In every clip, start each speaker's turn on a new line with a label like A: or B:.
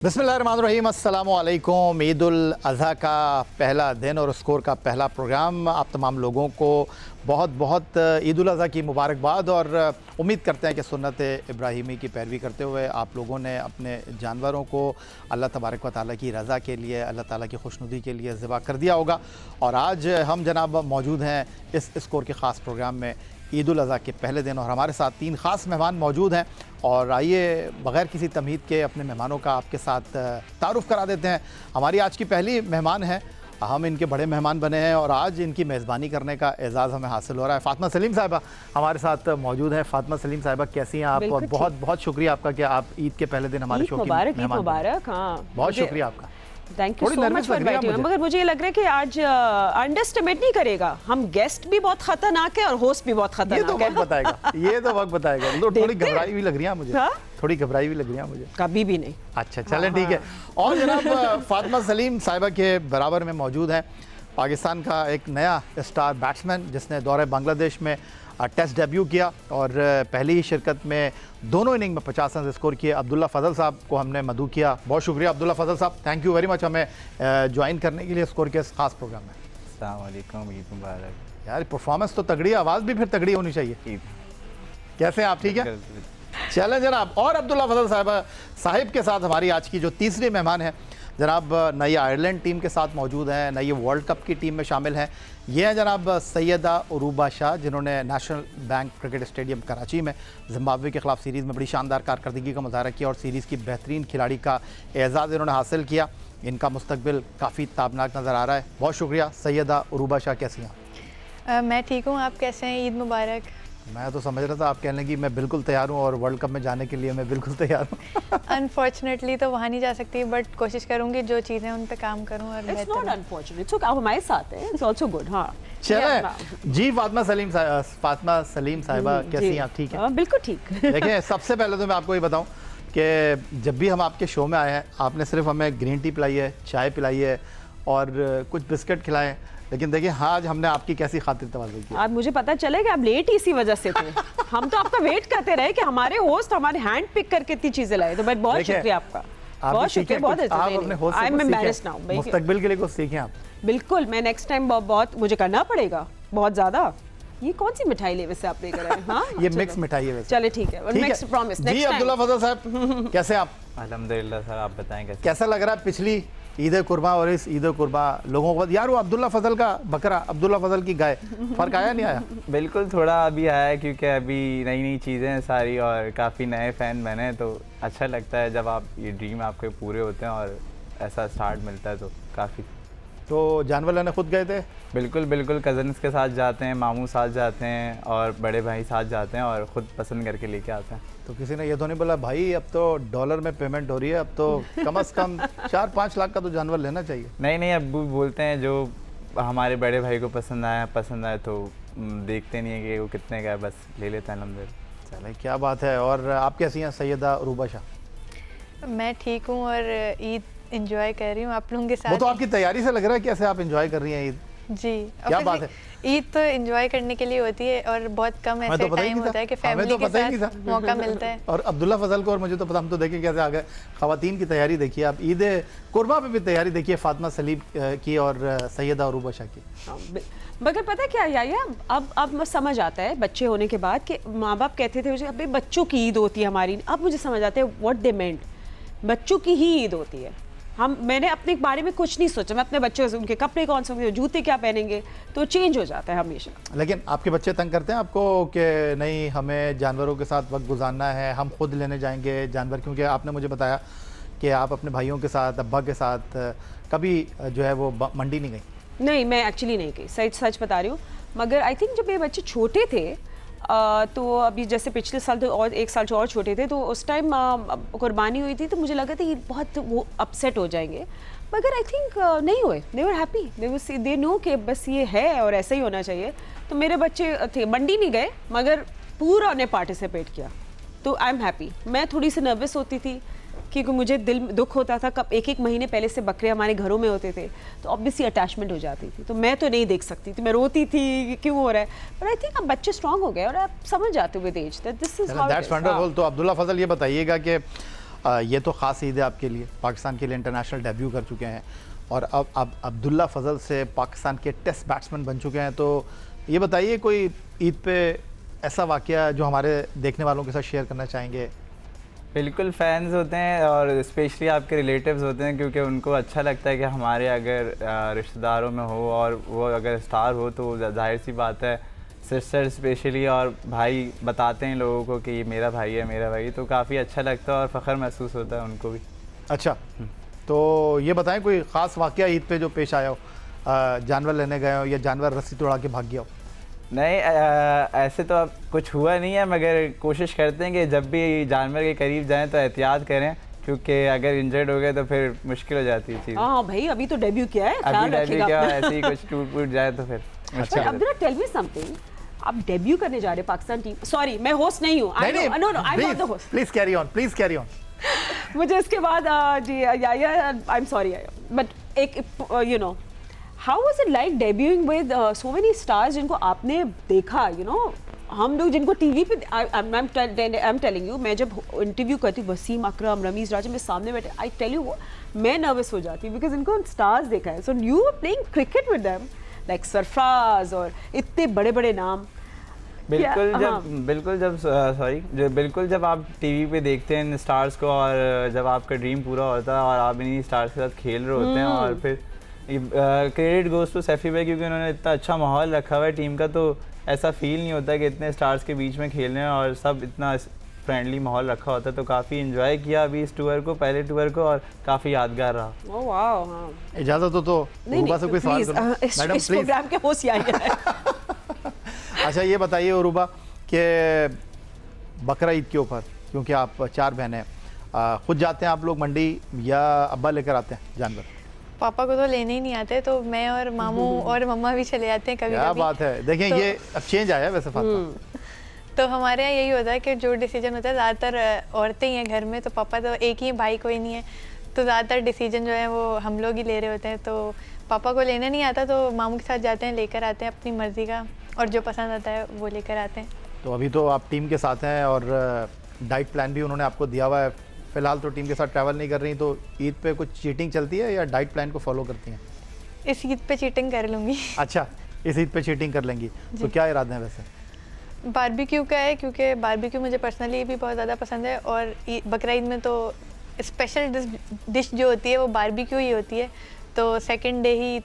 A: बिस्मिल्लाहिर्रहमानिर्रहीम, अस्सलामु अलैकुम। ईद उल अज़हा का पहला दिन और स्कोर का पहला प्रोग्राम। आप तमाम लोगों को बहुत बहुत ईद उल अज़हा की मुबारकबाद और उम्मीद करते हैं कि सुन्नत इब्राहिमी की पैरवी करते हुए आप लोगों ने अपने जानवरों को अल्लाह तबारक व तआला की रज़ा के लिए, अल्लाह ताला की खुशनुदी के लिए ज़िबा कर दिया होगा। और आज हम जनाब मौजूद हैं इस स्कोर के ख़ास प्रोग्राम में ईद उल अज़हा के पहले दिन, और हमारे साथ तीन ख़ास मेहमान मौजूद हैं। और आइए बग़ैर किसी तमहीद के अपने मेहमानों का आपके साथ तारुफ़ करा देते हैं। हमारी आज की पहली मेहमान हैं, हम इनके बड़े मेहमान बने हैं और आज इनकी मेज़बानी करने का एज़ाज़ हमें हासिल हो रहा है। फ़ातिमा सलीम साहिबा हमारे साथ मौजूद हैं। फ़ातिमा सलीम साहिबा, कैसी हैं आप? और बहुत बहुत शुक्रिया आपका कि आप ईद के पहले दिन हमारे शो की मेहमान
B: मुबारक। हाँ,
A: बहुत शुक्रिया आपका।
B: Thank you so much for inviting. मगर मुझे ये लग रहा है कि आज अंडरएस्टिमेट नहीं करेगा, हम गेस्ट भी बहुत खतरनाक है और होस्ट भी बहुत खतरनाक है।
A: ये तो वक्त बताएगा, ये तो वक्त बताएगा। तो थोड़ी घबराई भी लग रही है मुझे। हाँ? थोड़ी घबराई भी लग रही है मुझे।
B: कभी भी नहीं।
A: अच्छा चलें, ठीक है। और जनाब फ़ातिमा सलीम साहिबा के बराबर में मौजूद हैं पाकिस्तान का एक नया स्टार बैट्समैन जिसने दौरे बांग्लादेश में टेस्ट डेब्यू किया और पहली ही शिरकत में दोनों इनिंग में 50 रन स्कोर किए। अब्दुल्ला फजल साहब को हमने मदऊ किया। बहुत शुक्रिया अब्दुल्ला फजल साहब, थैंक यू वेरी मच हमें ज्वाइन करने के लिए स्कोर के इस खास प्रोग्राम में।
C: अस्सलाम वालेकुम, ईद मुबारक।
A: यार परफॉर्मेंस तो तगड़ी है, आवाज़ भी फिर तगड़ी होनी चाहिए। कैसे आप? ठीक है, चलें जनाब। और अब्दुल्ला फजल साहिब के साथ हमारी आज की जो तीसरी मेहमान है जनाब, नई आयरलैंड टीम के साथ मौजूद हैं, नई वर्ल्ड कप की टीम में शामिल हैं। ये हैं जनाब सैयदा उरूबा शाह, जिन्होंने national bank cricket stadium Karachi में जिम्बाब्वे के ख़िलाफ़ सीरीज़ में बड़ी शानदार कारकर्दगी का मुज़ाहरा किया और सीरीज़ की बेहतरीन खिलाड़ी का एज़ाज़ इन्होंने हासिल किया। इनका मुस्तकबिल काफ़ी ताबनाक नज़र आ रहा है। बहुत शुक्रिया सैयदा उरूबा शाह, कैसी हैं?
D: मैं ठीक हूँ, आप कैसे हैं? ईद मुबारक।
A: मैं तो समझ रहा था आप कहने की मैं बिल्कुल तैयार हूँ और वर्ल्ड कप में जाने के लिए मैं बिल्कुल तैयार हूँ।
D: अनफॉर्चुनेटली तो वहाँ नहीं जा सकती, बट कोशिश करूँगी जो चीज़ें उन पे काम करूँ। और
B: इट्स नॉट अनफॉर्चुनेट, आप हमारे साथ हैं, इट्स आल्सो गुड। हाँ
A: चलें जी। फ़ातिमा सलीम साहिबा, कैसी हैं आप? ठीक है,
B: बिल्कुल ठीक।
A: देखिए सबसे पहले तो मैं आपको ये बताऊं कि जब भी हम आपके शो में आए हैं आपने सिर्फ हमें ग्रीन टी पिलाई है, चाय पिलाई है और कुछ बिस्किट खिलाए, लेकिन देखिए हाँ आज हमने आपकी कैसी खातिर तवज्जो की।
B: आज मुझे पता चले कि आप लेट इसी वजह से थे। हम तो आपका वेट करते रहे कि हमारे होस्ट हमारे हैंड पिक करके इतनी चीजें लाए। तो मैं बहुत शुक्रिया आपका, बहुत शुक्रिया। बहुत
A: मुस्तकबिल के लिए कुछ सीखें आप।
B: बिल्कुल, मैं नेक्स्ट टाइम बहुत मुझे करना पड़ेगा, बहुत ज्यादा। ये कौन सी मिठाई ले वैसे आप लेकर आए? हाँ
A: ये मिक्स मिठाई है वैसे।
B: चले ठीक है, नेक्स्ट प्रॉमिस नेक्स्ट
A: जी। अब्दुल्ला फजल साहब कैसे आप?
C: अल्हम्दुलिल्लाह सर, आप बताएं
A: कैसा लग रहा है पिछली ईद कुर्बा और इस ईद कुर्बा लोगों को? यार वो अब्दुल्ला फजल का बकरा, अब्दुल्ला फजल की गाय, फर्क आया नहीं आया?
C: बिल्कुल थोड़ा अभी आया है, क्योंकि अभी नई नई चीज़ें हैं सारी और काफ़ी नए फ़ैन बने, तो अच्छा लगता है जब आप ये ड्रीम आपके पूरे होते हैं और ऐसा स्टार्ट मिलता है तो काफ़ी।
A: तो जानवर लेने खुद गए थे?
C: बिल्कुल बिल्कुल, कज़न्स के साथ जाते हैं, मामू साथ जाते हैं और बड़े भाई साथ जाते हैं और ख़ुद पसंद करके लेके आते हैं।
A: तो किसी ने ये तो नहीं बोला भाई अब तो डॉलर में पेमेंट हो रही है, अब तो कम से कम 4-5 लाख का तो जानवर लेना चाहिए?
C: नहीं नहीं, अब्बू बोलते हैं जो हमारे बड़े भाई को पसंद आए तो देखते नहीं है कि वो कितने का है, बस ले लेते हैं अल्हम्दुलिल्लाह।
A: चले क्या बात है। और आप कैसी हैं सैयदा उरूबा शाह?
D: मैं ठीक हूँ और ईद एंजॉय कर रही हूँ आप लोगों के साथ।
A: वो तो आपकी तैयारी से लग रहा है कैसे आप एंजॉय कर रही हैं ईद।
D: जी,
A: क्या बात है।
D: ईद तो एंजॉय करने के लिए होती है और बहुत कम ऐसे टाइम होता है कि फैमिली के साथ मौका मिलता है।
A: और अब्दुल्ला फजल को और मुझे तो पता, हम तो देखें कैसे आ गए। खवातीन की तैयारी देखिए आप, ईद कुर्बा पे भी तैयारी देखिए फ़ातिमा सलीम की और सैयदा उरूबा शाह की।
B: मगर पता क्या याया, अब समझ आता है बच्चे होने के बाद कि माँ बाप कहते थे अभी बच्चों की ईद होती है हमारी, अब मुझे समझ आता है व्हाट दे मेंट, बच्चों की ही ईद होती है। मैंने अपने बारे में कुछ नहीं सोचा, मैं अपने बच्चों से उनके कपड़े कौन से होंगे, जूते क्या पहनेंगे, तो चेंज हो जाता है हमेशा।
A: लेकिन आपके बच्चे तंग करते हैं आपको कि नहीं हमें जानवरों के साथ वक्त गुजारना है, हम खुद लेने जाएंगे जानवर? क्योंकि आपने मुझे बताया कि आप अपने भाइयों के साथ, अब्बा के साथ कभी जो है वो मंडी नहीं गई।
B: नहीं, मैं एक्चुअली नहीं गई, सच बता रही हूँ। मगर आई थिंक जब मेरे बच्चे छोटे थे तो अभी जैसे पिछले साल तो और एक साल जो और छोटे थे, तो उस टाइम कुर्बानी हुई थी, तो मुझे लगा था ये बहुत वो अपसेट हो जाएंगे, मगर आई थिंक नहीं हुए। दे वर हैप्पी, दे नो कि बस ये है और ऐसा ही होना चाहिए। तो मेरे बच्चे थे, मंडी नहीं गए मगर पूरा उन्हें पार्टिसिपेट किया, तो आई एम हैप्पी। मैं थोड़ी सी नर्वस होती थी क्योंकि मुझे दिल दुख होता था, कब एक महीने पहले से बकरे हमारे घरों में होते थे तो ऑब्वियसली अटैचमेंट हो जाती थी, तो मैं तो नहीं देख सकती थी, मैं रोती थी क्यों हो रहा है। बट आई थिंक अब बच्चे स्ट्रांग हो गए और आप समझ जाते हुए as that this is how that's
A: wonderful. तो अब्दुल्ला फजल ये बताइएगा कि ये तो ख़ास ईद है आपके लिए, पाकिस्तान के लिए इंटरनेशनल डेब्यू कर चुके हैं और अब अब्दुल्ला फजल से पाकिस्तान के टेस्ट बैट्समैन बन चुके हैं। तो ये बताइए कोई ईद पे ऐसा वाक़या जो हमारे देखने वालों के साथ शेयर करना चाहेंगे?
C: बिल्कुल, फैंस होते हैं और स्पेशली आपके रिलेटिव्स होते हैं, क्योंकि उनको अच्छा लगता है कि हमारे अगर रिश्तेदारों में हो और वो अगर स्टार हो तो जाहिर सी बात है सिस्टर स्पेशली और भाई बताते हैं लोगों को कि ये मेरा भाई है, मेरा भाई, तो काफ़ी अच्छा लगता है और फ़ख्र महसूस होता है उनको भी।
A: अच्छा, तो ये बताएं कोई ख़ास वाक़या ईद पे जो पेश आया हो, जानवर लेने गए हो या जानवर रस्सी तोड़ा के भाग गया हो?
C: नहीं, ऐसे तो अब कुछ हुआ नहीं है, मगर कोशिश करते हैं कि जब भी जानवर के करीब जाएं तो एहतियात करें, क्योंकि अगर इंजर्ड हो गए तो फिर मुश्किल हो जाती है चीज़।
B: हाँ भाई, अभी तो डेब्यू किया है,
C: अभी डेब्यू किया, ऐसे ही कुछ टूट जाए तो फिर मुश्किल।
B: अब्दुल्ला, टेल मी समथिंग, आप डेब्यू करने जा रहे पाकिस्तान टीम, सॉरी मैं होस्ट नहीं हूँ, I know I am not the host,
A: please carry on, please carry on.
B: मुझे इसके बाद जी आई एम सॉरी बट एक you know how was it like debuting with so many stars जिनको आपने देखा, यू नो हम लोग जिनको टीवी पे आई एम टेलिंग यू, मैं जब इंटरव्यू करती हूँ वसीम अकरम, रमीज राजा, मेरे सामने बैठे, आई टेल यू मैं नर्वस हो जाती हूँ बिकॉज इनको स्टार्स देखा है। So you are playing cricket with them like Sarfaraz और इतने बड़े बड़े नाम।
C: बिल्कुल जब आप टीवी पे देखते हैं इन स्टार्स को और जब आपका ड्रीम पूरा होता है और आप इन्हीं स्टार्स के साथ खेल रहे होते हैं और फिर क्रेडिट गोज़ टू सैफी भाई, क्योंकि उन्होंने इतना अच्छा माहौल रखा हुआ है टीम का, तो ऐसा फील नहीं होता कि इतने स्टार्स के बीच में खेल रहे हैं और सब इतना फ्रेंडली माहौल रखा होता है। तो काफ़ी एंजॉय किया अभी इस टूर को, पहले टूर को, और काफ़ी यादगार रहा।
B: ओह वाओ, हां
A: इजाज़त हो तो उरुबा से कोई सवाल करो मैडम
B: इस प्रोग्राम के होस्ट यही है।
A: अच्छा ये बताइए उरुबा कि बकरा ईद के ऊपर, क्योंकि आप 4 बहनें, खुद जाते हैं आप लोग मंडी या अब्बा लेकर आते हैं जानवर?
D: पापा को तो लेने ही नहीं आते, तो मैं और मामू और मम्मा भी चले जाते हैं कभी
A: क्या
D: कभी।
A: बात है, देखें तो, ये अब चेंज आया है वैसे फातिमा।
D: तो हमारे यहाँ यही होता है कि जो डिसीजन होता है, ज़्यादातर औरतें ही हैं घर में, तो पापा तो एक ही, भाई कोई नहीं है, तो ज़्यादातर डिसीजन जो है वो हम लोग ही ले रहे होते हैं। तो पापा को लेने नहीं आता तो मामू के साथ जाते हैं, लेकर आते हैं अपनी मर्ज़ी का, और जो पसंद आता है वो लेकर आते हैं।
A: तो अभी तो आप टीम के साथ हैं और डाइट प्लान भी उन्होंने आपको दिया हुआ है, फिलहाल तो टीम के साथ ट्रैवल नहीं कर रही, तो ईद पे कुछ चीटिंग चलती है या डाइट प्लान को फॉलो करती हैं?
D: इस ईद पे चीटिंग कर लूँगी।
A: अच्छा, इस ईद पे चीटिंग कर लेंगी, तो क्या इरादे हैं वैसे?
D: बारबेक्यू का है, क्योंकि बारबेक्यू मुझे पर्सनली भी बहुत ज़्यादा पसंद है, और बकरा ईद में तो स्पेशल डिश जो होती है वो बारबेक्यू ही होती है। तो सेकंड डे ही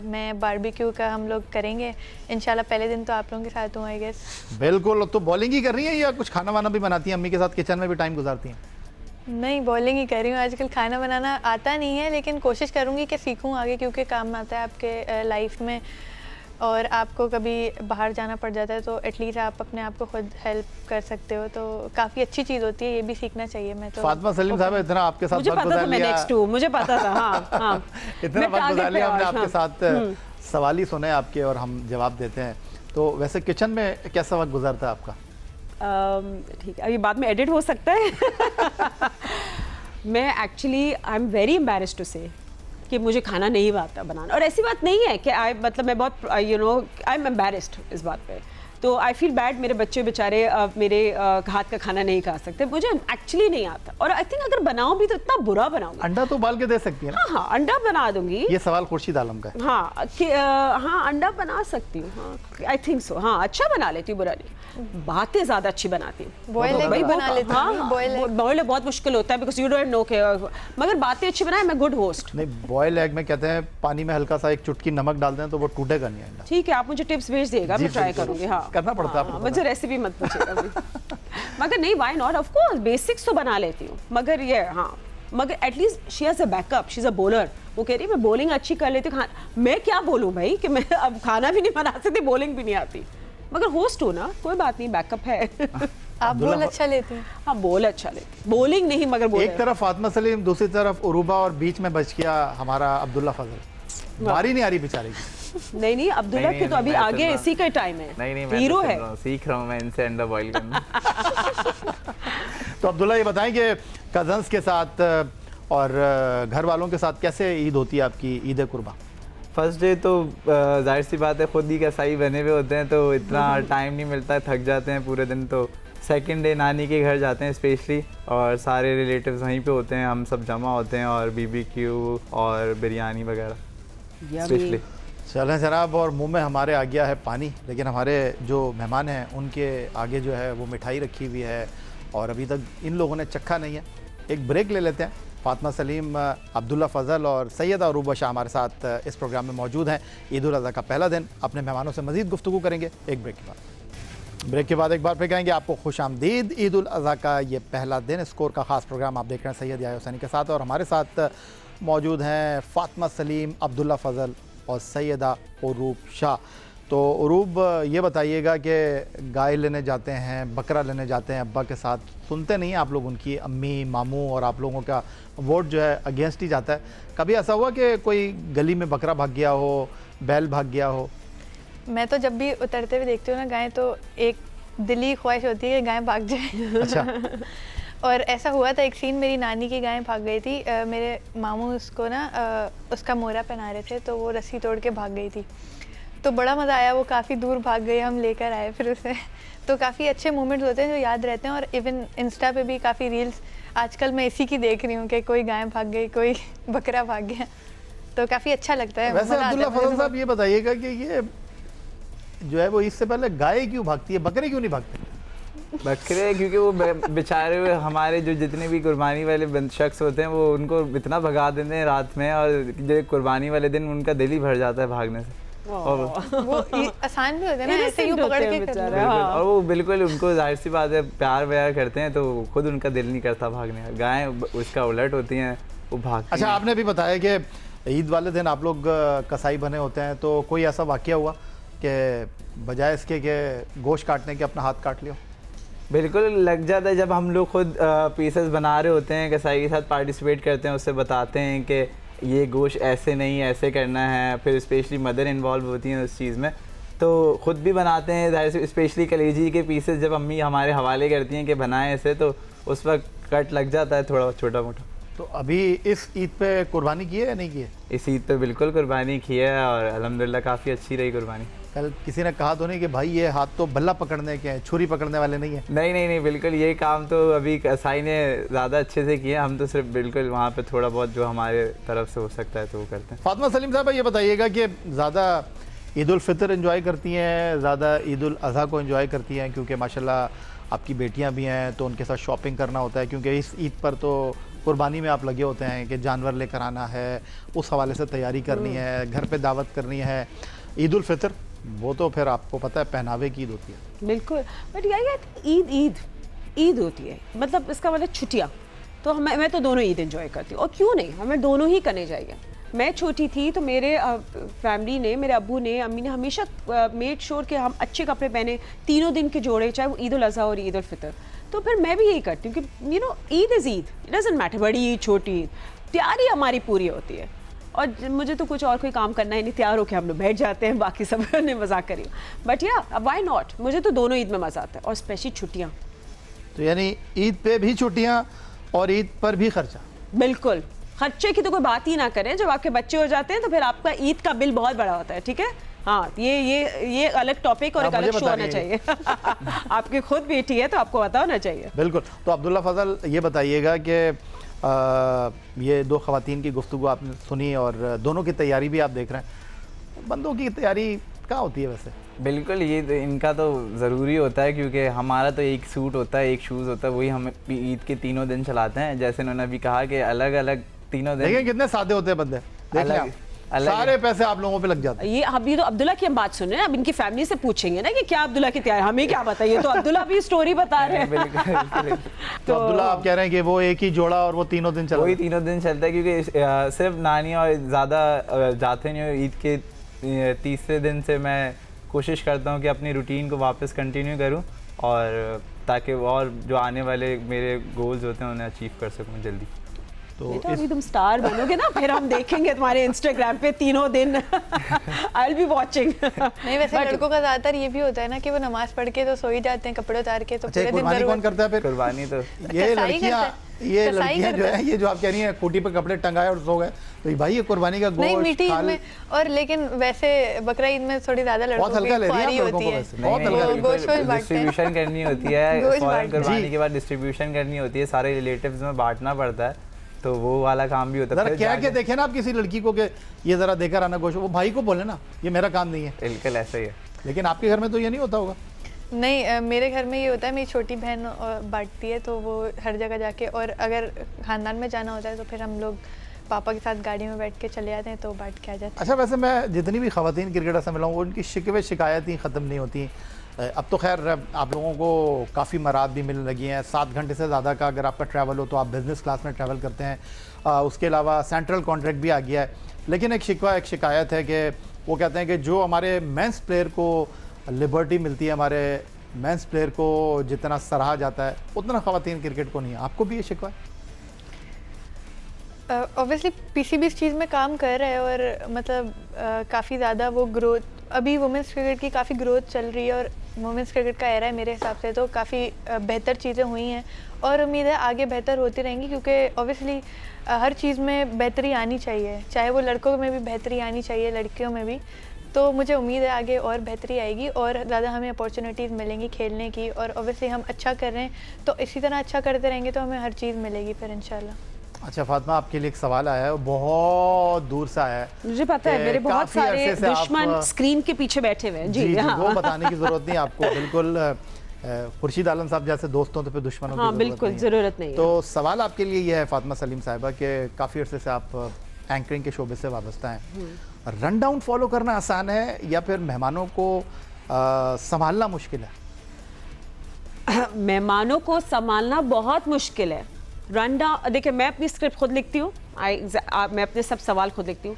D: मैं बारबेक्यू का हम लोग करेंगे इंशाल्लाह। पहले दिन तो आप लोगों के साथ हूँ आई गेस।
A: बिल्कुल, तो बॉलिंग ही कर रही हैं या कुछ खाना वाना भी बनाती हैं, अम्मी के साथ किचन में भी टाइम गुजारती हैं?
D: नहीं, बॉलिंग ही कर रही हूँ आजकल। खाना बनाना आता नहीं है, लेकिन कोशिश करूँगी कि सीखूँ आगे, क्योंकि काम आता है आपके लाइफ में, और आपको कभी बाहर जाना पड़ जाता है तो एटलीस्ट आप अपने आप को खुद हेल्प कर सकते हो, तो काफ़ी अच्छी चीज़ होती है, ये भी सीखना चाहिए। मैं तो
A: फातिमा सलीम साहब इतना आपके साथ
B: मुझे पता था, मैं नेक्स्ट हूँ, मुझे पता था। हाँ
A: इतना वक्त गुजार लिया हमने आपके साथ, सवाल ही सुने आपके और हम जवाब देते हैं। तो वैसे किचन में कैसा वक्त गुजरता है आपका?
B: ठीक है, अभी बाद में एडिट हो सकता है। मैं actually I am very embarrassed to say कि मुझे खाना नहीं आता बनाना, और ऐसी बात नहीं है कि मतलब मैं बहुत you know I am embarrassed इस बात पे, तो आई फील बैड, मेरे बच्चे बेचारे मेरे हाथ का खाना नहीं खा सकते, मुझे एक्चुअली नहीं आता, और आई थिंक अगर बनाऊं भी तो इतना बुरा बनाऊंगी।
A: अंडा तो उबाल के दे सकती है ना?
B: हाँ, अंडा बना दूंगी।
A: ये सवाल खुर्शीद आलम का है।
B: हाँ हाँ, अंडा बना सकती हूँ, हाँ आई थिंक सो, हाँ अच्छा बना लेती हूँ, बुरा नहीं, बातें ज़्यादा अच्छी बनाती हूँ।
D: बॉयल एग बना लेती हूँ।
B: बॉयल बहुत मुश्किल होता है बिकॉज यू डोंट नो के, मगर बातें अच्छी बनाए, मैं गुड होस्ट।
A: नहीं, बॉयल एग में कहते हैं पानी में हल्का सा एक चुटकी नमक डाल दें तो वो टूटेगा नहीं अंडा।
B: ठीक है, आप मुझे टिप्स भेज देगा, मैं ट्राई करूँगी। हाँ,
A: करना पड़ता है,
B: मुझे रेसिपी मत पूछिएगा। मगर नहीं, why not, of course basics तो बना लेती हूँ, मगर ये हाँ, मगर at least she has a backup, she is a bowler. वो कह रही है मैं बॉलिंग अच्छी कर लेती हूँ, मैं क्या बोलूँ भाई कि मैं अब खाना भी नहीं बना सकती, बॉलिंग भी नहीं आती, मगर होस्ट हो ना, कोई बात नहीं, बैकअप है।
D: आप बॉल अच्छा लेती हैं?
B: हाँ, बॉल अच्छा लेती, बॉलिंग नहीं मगर बॉल।
A: एक तरफ फातिमा सलीम, दूसरी तरफ उरुबा, और बीच में बच गया हमारा अब्दुल्ला फजल। बारी नहीं आ रही बेचारे की।
B: नहीं, अब्दुल्ला की तो अभी आगे इसी का टाइम है।
C: नहीं,
B: हीरो है,
C: सीख रहा हूँ मैं इनसे अंडा बॉईल करना।
A: तो अब्दुल्ला ये बताएं कि कजन्स के साथ और घर वालों के साथ कैसे ईद होती है आपकी, ईद कुर्बा?
C: फर्स्ट डे तो जाहिर सी बात है खुद ही कसाई बने हुए होते हैं, तो इतना टाइम नहीं मिलता है, थक जाते हैं पूरे दिन, तो सेकंड डे नानी के घर जाते हैं स्पेशली, और सारे रिलेटिव्स वहीं पे होते हैं, हम सब जमा होते हैं और बीबीक्यू और बिरयानी वगैरह स्पेशली।
A: चलें जनाब, और मुंह में हमारे आ गया है पानी, लेकिन हमारे जो मेहमान हैं उनके आगे जो है वो मिठाई रखी हुई है और अभी तक इन लोगों ने चखा नहीं है। एक ब्रेक ले लेते हैं। फातिमा सलीम, अब्दुल्ला फ़ज़ल और सैयदा अरूबा शाह हमारे साथ इस प्रोग्राम में मौजूद हैं। ईद उल अज़हा का पहला दिन, अपने मेहमानों से मज़ीद गुफ्तगू करेंगे एक ब्रेक के बाद। ब्रेक के बाद एक बार फिर कहेंगे आपको खुश आमदीद। ईद उल अज़हा का ये पहला दिन, स्कोर का ख़ास प्रोग्राम आप देख रहे हैं सैयद याह्या हुसैनी के साथ, और हमारे साथ मौजूद हैं फातिमा सलीम, अब्दुल्ला फ़ज़ल और सैयदा उरूब शाह। तो उरूब, ये बताइएगा कि गाय लेने जाते हैं, बकरा लेने जाते हैं अब्बा के साथ, सुनते नहीं हैं आप लोग उनकी अम्मी, मामू और आप लोगों का वोट जो है अगेंस्ट ही जाता है। कभी ऐसा हुआ कि कोई गली में बकरा भाग गया हो, बैल भाग गया हो?
D: मैं तो जब भी उतरते हुए देखती हूँ ना गाय, तो एक दिली ख्वाहिश होती है कि गाय भाग जाए।
A: अच्छा।
D: और ऐसा हुआ था एक सीन, मेरी नानी की गाय भाग गई थी। मेरे मामू उसको ना उसका मोरा पहना रहे थे, तो वो रस्सी तोड़ के भाग गई थी। तो बड़ा मज़ा आया, वो काफ़ी दूर भाग गई, हम लेकर आए फिर उसे। तो काफ़ी अच्छे मोमेंट्स होते हैं जो याद रहते हैं। और इवन इंस्टा पे भी काफ़ी रील्स आजकल मैं इसी की देख रही हूँ कि कोई गाय भाग गई, कोई बकरा भाग गया, तो काफ़ी अच्छा लगता है।
A: वैसे अब्दुल्ला फ़ज़ल साहब, ये बताइएगा कि ये जो है वो इससे पहले गाय क्यों भागती है, बकरे क्यों नहीं भागते?
C: बकरे, क्योंकि वो बेचारे हुए हमारे जो जितने भी कुर्बानी वाले शख्स होते हैं वो उनको इतना भगा देते हैं रात में, और जो कुर्बानी वाले दिन उनका दिल ही भर जाता है भागने से। और
D: वो आसान भी होता है ना, ऐसे यूं पकड़ के कर लो।
C: और वो बिल्कुल उनको जाहिर सी बात है प्यार व्यार करते हैं, तो खुद उनका दिल नहीं करता भागने का। गाय उसका उलट होती हैं, वो भागती
A: अच्छा,
C: हैं।
A: आपने भी बताया कि ईद वाले दिन आप लोग कसाई बने होते हैं, तो कोई ऐसा वाक़या हुआ कि बजाय इसके कि गोश्त काटने के अपना हाथ काट लिया?
C: बिल्कुल लग जाता है, जब हम लोग खुद पीसेस बना रहे होते हैं, कसाई के साथ पार्टिसिपेट करते हैं, उससे बताते हैं कि ये गोश्त ऐसे नहीं, ऐसे करना है। फिर स्पेशली मदर इन्वॉल्व होती हैं उस चीज़ में, तो ख़ुद भी बनाते हैं। जाहिर से स्पेशली कलेजी के पीसेस जब अम्मी हमारे हवाले करती हैं कि बनाएं ऐसे, तो उस वक्त कट लग जाता है थोड़ा छोटा मोटा।
A: तो अभी इस ईद पे कुर्बानी की है या नहीं की है?
C: इस ईद पे बिल्कुल कुर्बानी की है और अल्हम्दुलिल्लाह काफ़ी अच्छी रही कुर्बानी।
A: कल किसी ने कहा तो नहीं कि भाई ये हाथ तो बल्ला पकड़ने के हैं, छुरी पकड़ने वाले नहीं है?
C: नहीं, बिल्कुल ये काम तो अभी कसाई ने ज़्यादा अच्छे से किया, हम तो सिर्फ बिल्कुल वहाँ पे थोड़ा बहुत जो हमारे तरफ से हो सकता है तो वो करते हैं।
A: फातिमा सलीम साहब, ये बताइएगा कि ज़्यादा ईद उल फितर एंजॉय करती हैं, ज़्यादा ईद उल अज़हा को एंजॉय करती हैं? क्योंकि माशाल्लाह आपकी बेटियाँ भी हैं, तो उनके साथ शॉपिंग करना होता है, क्योंकि इस ईद पर तो कुर्बानी में आप लगे होते हैं कि जानवर लेकर आना है, उस हवाले से तैयारी करनी है, घर पे दावत करनी है। ईद उल फितर वो तो फिर आपको पता है पहनावे की ईद होती है।
B: बिल्कुल, बट यार ईद होती है, मतलब इसका मतलब छुट्टियाँ। तो मैं तो दोनों ईद एंजॉय करती हूँ, और क्यों नहीं, हमें दोनों ही करने चाहिए। मैं छोटी थी तो मेरे फैमिली ने, मेरे अब्बू ने, अम्मी ने हमेशा मेड श्योर कि हम अच्छे कपड़े पहने, तीनों दिन के जोड़े, चाहे वो ईद उल अज़हा और ईद उल फितर। तो फिर मैं भी यही करती हूँ कि you know Eid is Eid, it doesn't matter बड़ी ईद छोटी ईद, तैयारी हमारी पूरी होती है। और मुझे तो कुछ और कोई काम करना ही नहीं, तैयार होकर हम लोग बैठ जाते हैं, बाकी सब ने मजाक करी। बट या व्हाई नॉट, मुझे तो दोनों ईद में मज़ा आता है, और स्पेशली छुट्टियाँ।
A: तो यानी ईद पे भी छुट्टियाँ और ईद पर भी खर्चा?
B: बिल्कुल, खर्चे की तो कोई बात ही ना करें। जब आपके बच्चे हो जाते हैं तो फिर आपका ईद का बिल बहुत बड़ा होता है, ठीक है। हाँ, ये अलग टॉपिक और एक अलग शो होना चाहिए। आपकी खुद बेटी है तो आपको पता होना चाहिए।
A: बिल्कुल। तो अब्दुल्ला फ़ज़ल, ये बताइएगा कि ये दो ख़वातीन की गुफ्तगू आपने सुनी और दोनों की तैयारी भी आप देख रहे हैं, बंदों की तैयारी कहाँ होती है वैसे?
C: बिल्कुल, ये इनका तो ज़रूरी होता है, क्योंकि हमारा तो एक सूट होता है, एक शूज़ होता है, वही हम ईद के तीनों दिन चलाते हैं। जैसे उन्होंने अभी कहा कि अलग अलग तीनों दिन।
A: देखिए कितने सादे होते हैं बंदे, देखिए सारे पैसे आप लोगों पे लग जाते हैं।
B: ये अभी तो अब्दुल्ला की हम बात सुन रहे हैं, अब इनकी फैमिली से पूछेंगे ना कि क्या अब्दुल्ला की तैयारी, हमें क्या बताइए। तो अब्दुल्ला भी स्टोरी बता रहे हैं।
C: बिल्कुल।
A: तो अब्दुल्ला आप कह रहे हैं कि वो एक ही जोड़ा और वो तीनों दिन चलता है?
C: वही तीनों दिन चलता है, क्योंकि सिर्फ नानी और ज़्यादा जाते नहीं हो। ईद के तीसरे दिन से मैं कोशिश करता हूँ कि अपनी रूटीन को वापस कंटिन्यू करूँ, और ताकि और जो आने वाले मेरे गोल्स होते हैं उन्हें अचीव कर सकूँ जल्दी।
A: तो
B: बेटा अभी तुम स्टार बनोगे ना, फिर हम देखेंगे तुम्हारे इंस्टाग्राम पे तीनों दिन। I will be watching.
D: नहीं, वैसे लड़कों का ज़्यादातर ये भी होता है ना कि वो नमाज पढ़ के तो सो ही जाते हैं, कपड़े उतार के, तो
A: अच्छा,
D: पूरे दिन
A: कुर्बानी कौन करता है फिर?
C: कुर्बानी तो
A: ये
D: कसाई
A: लड़कियां, ये
D: कसाई
A: लड़कियां जो
D: करता
A: है, ये जो आप कह रही हैं कोटी पे कपड़े टंगाए और सो गए, तो भाई ये कुर्बानी का
D: नहीं
A: गोश्त
D: मीठी ईद
A: खाल
D: में, और लेकिन वैसे बकरा ईद में थोड़ी ज्यादा लड़कों
A: बहुत हल्का ले
D: की
A: रही है
D: ख्वारी
A: आप लड़कों
D: होती
A: को
D: है।
A: वैसे, बहुत
C: नहीं,
A: हल्का
C: नहीं,
A: ले रही है।
D: गोश्त वोश्त बांटते हैं।
C: डिस्ट्रीब्यूशन करनी होती है,
D: गोश्त
C: फौरन
D: बांटते हैं।
C: कुर्बानी के बाद डिस्ट्रीब्यूशन करनी होती है, सारे रिलेटिव्स में बांटना पड़ता है, तो वो वाला काम भी होता है।
A: जरा
C: फिर
A: क्या
C: जाके-
A: क्या देखे ना आप किसी लड़की को कि ये जरा देकर आना गोश्त, वो भाई को बोले ना ये मेरा काम नहीं है,
C: बिल्कुल ऐसा ही है।
A: लेकिन आपके घर में तो ये नहीं होता होगा।
D: नहीं मेरे घर में ये होता है, मेरी छोटी बहन बांटती है, तो वो हर जगह जाके, और अगर खानदान में जाना होता है तो फिर हम लोग पापा के साथ गाड़ी में बैठ के चले जाते हैं, तो बांट के आ जाते
A: अच्छा, वैसे मैं जितनी भी ख़वातीन क्रिकेटर से मिला हूँ उनकी शिकवे शिकायत ही ख़त्म नहीं होती। अब तो खैर आप लोगों को काफ़ी मराद भी मिलने लगी हैं, 7 घंटे से ज़्यादा का अगर आपका ट्रैवल हो तो आप बिज़नेस क्लास में ट्रैवल करते हैं, उसके अलावा सेंट्रल कॉन्ट्रैक्ट भी आ गया है। लेकिन एक शिकायत है कि वो कहते हैं कि जो हमारे मेंस प्लेयर को लिबर्टी मिलती है, हमारे मेंस प्लेयर को जितना सराहा जाता है उतना ख़वातीन क्रिकेट को नहीं है। आपको भी ये शिकवा है?
D: ऑब्वियसली पीसीबी इस चीज़ में काम कर रहा है, और मतलब काफ़ी ज़्यादा वो ग्रोथ, अभी वुमेंस क्रिकेट की काफ़ी ग्रोथ चल रही है, और वुमेंस क्रिकेट का एरा है मेरे हिसाब से, तो काफ़ी बेहतर चीज़ें हुई हैं, और उम्मीद है आगे बेहतर होती रहेंगी, क्योंकि ऑब्वियसली हर चीज़ में बेहतरी आनी चाहिए, चाहे वो लड़कों में भी बेहतरी आनी चाहिए, लड़कियों में भी। तो मुझे उम्मीद है आगे और बेहतरी आएगी, और ज़्यादा हमें अपॉर्चुनिटीज़ मिलेंगी खेलने की, और ऑब्वियसली हम अच्छा कर रहे हैं तो इसी तरह अच्छा करते रहेंगे तो हमें हर चीज़ मिलेगी फिर इंशाल्लाह।
A: अच्छा फातिमा, आपके लिए एक सवाल आया है, वो बहुत दूर से आया है।
B: मुझे पता है,
A: कि
B: मेरे बहुत
A: काफ़ी
B: सारे
A: अरसे से आप-
B: दुश्मन स्क्रीन के पीछे बैठे हुए हैं।
A: जी,
B: हाँ।
A: वो बताने की जरूरत नहीं आपको, बिल्कुल खुर्शीद आलम साहब जैसे दोस्तों तो फिर दुश्मनों की
B: हाँ
A: जरूरत
B: बिल्कुल,
A: नहीं है।
B: ज़रूरत नहीं है।
A: तो सवाल आपके लिए ये है फातिमा सलीम साहिबा कि काफ़ी अरसे से आप एंकरिंग के शोबे से वाबस्ता हैं, रन डाउन फॉलो करना आसान है या फिर मेहमानों को संभालना मुश्किल है?
B: मेहमानों को संभालना बहुत मुश्किल है। रन डाउन, देखिए मैं अपनी स्क्रिप्ट खुद लिखती हूँ, मैं अपने सब सवाल खुद लिखती हूँ,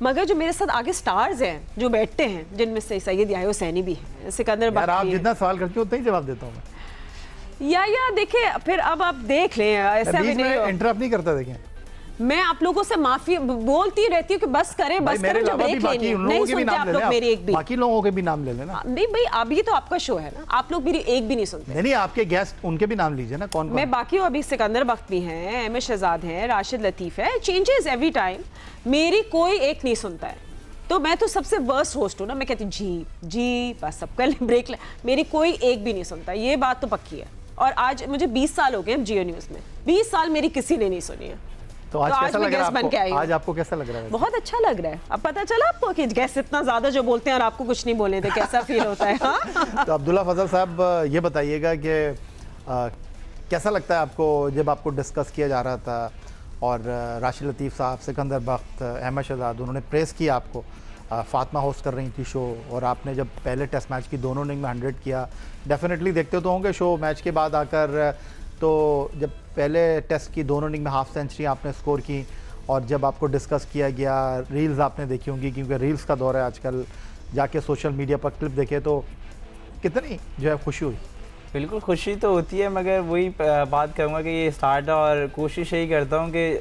B: मगर जो मेरे साथ आगे स्टार्स हैं जो बैठते हैं, जिनमें से सैयद याहिया हुसैनी भी है, सिकंदर
A: यार आप
B: बख्ती है।
A: जितना सवाल करती हो उतना ही जवाब देता हूँ मैं।
B: या देखिए, फिर अब आप देख लें, ऐसा भी
A: बीच
B: नहीं
A: में
B: हो।
A: इंटरप्ट नहीं करता, देखें
B: मैं आप लोगों से माफी बोलती रहती हूँ कि बस करें
A: भाई,
B: बस
A: मेरे
B: करें, जो
A: अलावा भी
B: ब्रेक
A: बाकी
B: लेनी है।
A: उन लोगों
B: नहीं
A: के भी
B: सुनते
A: नाम
B: आप
A: ले
B: लोग
A: लें,
B: मेरी एक भी।
A: बाकी लोगों के भी नाम ले लेना।
B: नहीं भाई, अभी तो आपका शो है ना, आप लोग मेरी एक भी नहीं सुनते।
A: नहीं, आपके गेस्ट उनके भी नाम लीजिए ना, कौन
B: मैं
A: कौन?
B: बाकी अभी सिकंदर बख्ती हैं, एम एस शहजाद हैं, राशिद लतीफ़ है, चेंजेस एवरी टाइम, मेरी कोई एक नहीं सुनता है। तो मैं तो सबसे वर्स्ट होस्ट हूँ ना, मैं कहती हूँ जी बस सबका ब्रेक ले, मेरी कोई एक भी नहीं सुनता, ये बात तो पक्की है। और आज मुझे 20 साल हो गए हैं जियो न्यूज़ में, 20 साल मेरी किसी ने नहीं सुनी है।
A: तो आज कैसा
B: मैं
A: लग रहा
B: गेस्ट बन के
A: है
B: आई
A: आपको?
B: हूँ।
A: आज आपको कैसा लग रहा है?
B: बहुत अच्छा लग रहा है। अब पता चला आपको कि गेस्ट इतना ज्यादा जो बोलते हैं और आपको कुछ नहीं बोले थे, कैसा फील होता है? हाँ?
A: तो अब्दुल्ला फजल साहब ये बताइएगा कि कैसा लगता है आपको जब आपको डिस्कस किया जा रहा था और राशिद लतीफ़ साहब, सिकंदर बख्त, अहमद शहजाद, उन्होंने प्रेस किया आपको, फातिमा होस्ट कर रही थी शो, और आपने जब पहले टेस्ट मैच की दोनों इनिंग में 100 किया, डेफिनेटली देखते तो होंगे शो मैच के बाद आकर, तो जब पहले टेस्ट की दोनों इनिंग में हाफ सेंचुरी आपने स्कोर की, और जब आपको डिस्कस किया गया, रील्स आपने देखी होंगी क्योंकि रील्स का दौर है आजकल, जाके सोशल मीडिया पर क्लिप देखे तो कितनी जो है खुशी हुई?
C: बिल्कुल खुशी तो होती है, मगर वही बात करूँगा कि ये स्टार्ट है, और कोशिश यही करता हूँ कि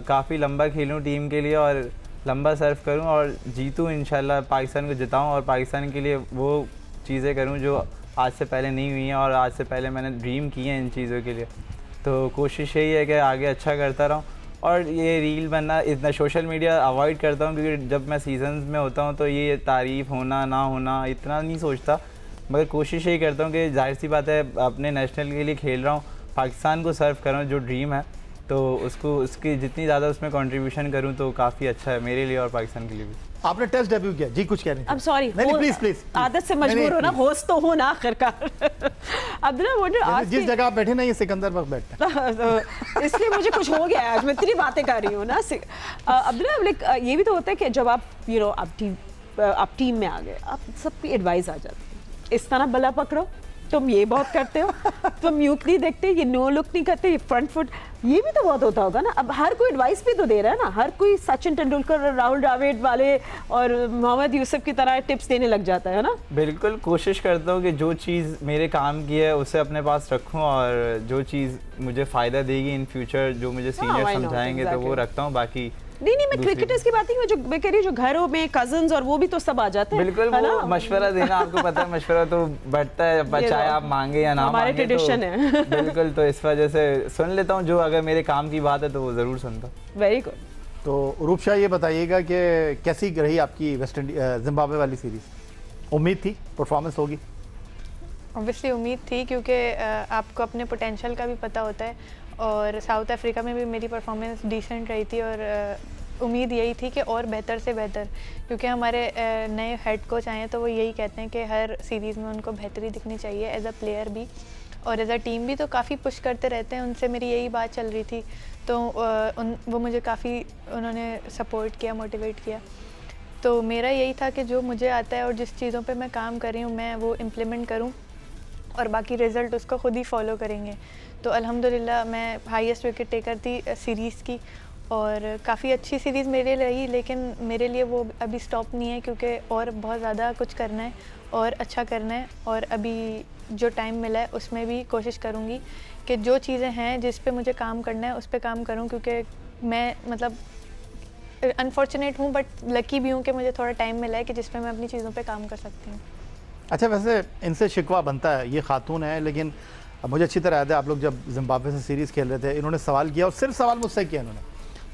C: काफ़ी लंबा खेलूँ टीम के लिए, और लंबा सर्व करूँ और जीतूँ इंशाल्लाह, पाकिस्तान को जिताऊँ, और पाकिस्तान के लिए वो चीज़ें करूँ जो आज से पहले नहीं हुई हैं, और आज से पहले मैंने ड्रीम किए हैं इन चीज़ों के लिए। तो कोशिश यही है कि आगे अच्छा करता रहूँ, और ये रील बनना, इतना सोशल मीडिया अवॉइड करता हूँ, क्योंकि जब मैं सीजन्स में होता हूँ तो ये तारीफ़ होना ना होना इतना नहीं सोचता, मगर कोशिश यही करता हूँ कि जाहिर सी बात है अपने नेशनल के लिए खेल रहा हूँ, पाकिस्तान को सर्व कर रहा हूँ, जो ड्रीम है, तो उसकी जितनी ज़्यादा उसमें कंट्रीब्यूशन करूँ तो काफ़ी अच्छा है मेरे लिए और पाकिस्तान के लिए भी।
A: आपने टेस्ट डेब्यू किया जी, कुछ कह रही थी?
B: अब सॉरी,
A: नहीं प्लीज प्लीज,
B: आदत से मजबूर हो ना, होस्ट तो हो ना आखिरकार। अब्दुल्ला वो आज
A: जिस जगह आप बैठे ना ये सिकंदर वक्त बैठते हैं।
B: इसलिए मुझे कुछ हो गया है आज, मैं इतनी बातें कर रही हूँ ना। अब्दुल्ला लाइक ये भी तो होता है कि जब आप आप टीम में आ गए, आप सबकी एडवाइस आ जाती है, इस तरह बल्ला पकड़ो, तुम ये बहुत करते हो, तुम यूक नहीं देखते, ये नो लुक नहीं करते, ये फ्रंट फुट, ये भी तो बहुत होता होगा ना। अब हर कोई एडवाइस भी तो दे रहा है ना, हर कोई सचिन तेंदुलकर, राहुल द्रविड़ वाले और मोहम्मद यूसुफ की तरह टिप्स देने लग जाता है ना।
C: बिल्कुल कोशिश करता हूँ कि जो चीज़ मेरे काम की है उसे अपने पास रखूँ, और जो चीज़ मुझे फ़ायदा देगी इन फ्यूचर, जो मुझे सीनियर
B: why not,
C: समझाएंगे तो वो
B: exactly.
C: रखता हूँ, बाकी
B: नहीं नहीं, मैं क्रिकेटर्स की बात नहीं, जो मैं कह रही हूँ जो घरों में कजन्स और वो भी तो सब आ जाते हैं।
C: बिल्कुल,
B: है
C: वो
B: ना?
C: मशवरा देना, आपको पता है मशवरा तो बढ़ता है, चाहे आप मांगे या ना
B: हमारे
C: मांगे,
B: ट्रेडिशन
C: तो
B: है।
C: बिल्कुल, तो इस वजह से सुन लेता हूँ, जो अगर मेरे काम की बात है तो वो ज़रूर सुनता हूँ।
B: Very good.
A: तो रूपशा, ये बताइएगा कि कैसी रही आपकी वेस्ट इंडीज जिम्बाब्वे वाली सीरीज़? उम्मीद थी परफॉर्मेंस होगी?
D: ऑब्वियसली उम्मीद थी, क्योंकि आपको अपने पोटेंशियल का भी पता होता है, और साउथ अफ्रीका में भी मेरी परफॉर्मेंस डिसेंट रही थी, और उम्मीद यही थी कि और बेहतर से बेहतर, क्योंकि हमारे नए हेड कोच आए हैं तो वो यही कहते हैं कि हर सीरीज़ में उनको बेहतरी दिखनी चाहिए, एज अ प्लेयर भी और एज अ टीम भी, तो काफ़ी पुश करते रहते हैं। उनसे मेरी यही बात चल रही थी, तो वो मुझे काफ़ी उन्होंने सपोर्ट किया, मोटिवेट किया। तो मेरा यही था कि जो मुझे आता है और जिस चीज़ों पे मैं काम कर रही हूँ मैं वो इम्प्लीमेंट करूँ, और बाकी रिज़ल्ट उसको खुद ही फॉलो करेंगे। तो अल्हम्दुलिल्लाह मैं हाईएस्ट विकेट टेकर थी सीरीज़ की, और काफ़ी अच्छी सीरीज़ मेरे लिए रही, लेकिन मेरे लिए वो अभी स्टॉप नहीं है, क्योंकि और बहुत ज़्यादा कुछ करना है और अच्छा करना है, और अभी जो टाइम मिला है उसमें भी कोशिश करूँगी कि जो चीज़ें हैं जिस पे मुझे काम करना है उस पे काम करूँ, क्योंकि मैं मतलब अनफॉर्चुनेट हूँ बट लकी भी हूँ कि मुझे थोड़ा टाइम मिला है कि जिस पे मैं अपनी चीज़ों पे काम कर सकती हूँ।
A: अच्छा, वैसे इनसे शिकवा बनता है, ये खातून है, लेकिन मुझे अच्छी तरह याद है आप लोग जब जिम्बाब्वे से सीरीज़ खेल रहे थे, इन्होंने सवाल किया, और सिर्फ सवाल मुझसे किया इन्होंने,